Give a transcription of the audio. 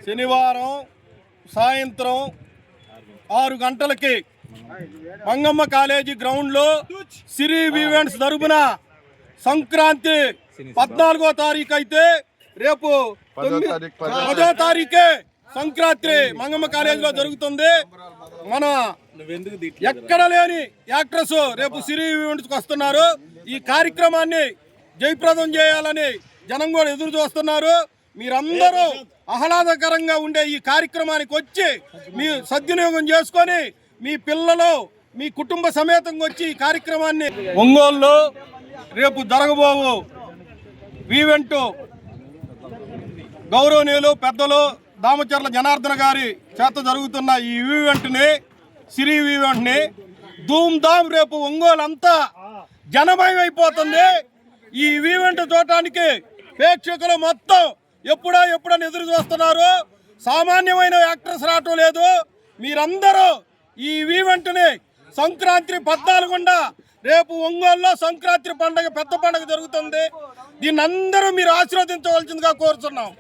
శనివారం సాయంత్రం 6 గంటలకి మంగమ్మ కాలేజీ గ్రౌండ్లో సిరి ఈవెంట్స్ తరపున సంక్రాంతి 14వ తారీఖు అయితే రేపు 10వ తారీఖే సంక్రాంతి మంగమ్మ కాలేజీలో జరుగుతుంది. మన ఎక్కడ లేని యాక్ట్రెస్ రేపు సిరి ఈవెంట్స్కి వస్తున్నారు. ఈ కార్యక్రమాన్ని జయప్రదం చేయాలని జనం కూడా ఎదురు చూస్తున్నారు. మీరందరూ ఆహ్లాదకరంగా ఉండే ఈ కార్యక్రమానికి వచ్చి మీ సద్వినియోగం చేసుకొని మీ పిల్లలు మీ కుటుంబ సమేతంగా వచ్చి ఈ కార్యక్రమాన్ని ఒంగోలులో రేపు జరగబోవు ఈవెంట్ గౌరవనీయులు పెద్దలు దామచర్ల జనార్దన గారి చేత జరుగుతున్న ఈ ఈవెంట్ని సిరి ఈవెంట్ని ధూమ్ ధామ్ రేపు ఒంగోలు అంతా జనమయం అయిపోతుంది. ఈ ఈవెంట్ చూడటానికి ప్రేక్షకులు మొత్తం ఎప్పుడని ఎదురు చూస్తున్నారు. సామాన్యమైన యాక్టర్స్ రావటం లేదు. మీరందరూ ఈ ఈవెంట్ని సంక్రాంతి 14 రేపు ఒంగోలులో సంక్రాంతి పండుగ పెద్ద పండుగ జరుగుతుంది. దీన్ని అందరూ మీరు ఆశీర్వదించవలసిందిగా కోరుతున్నాం.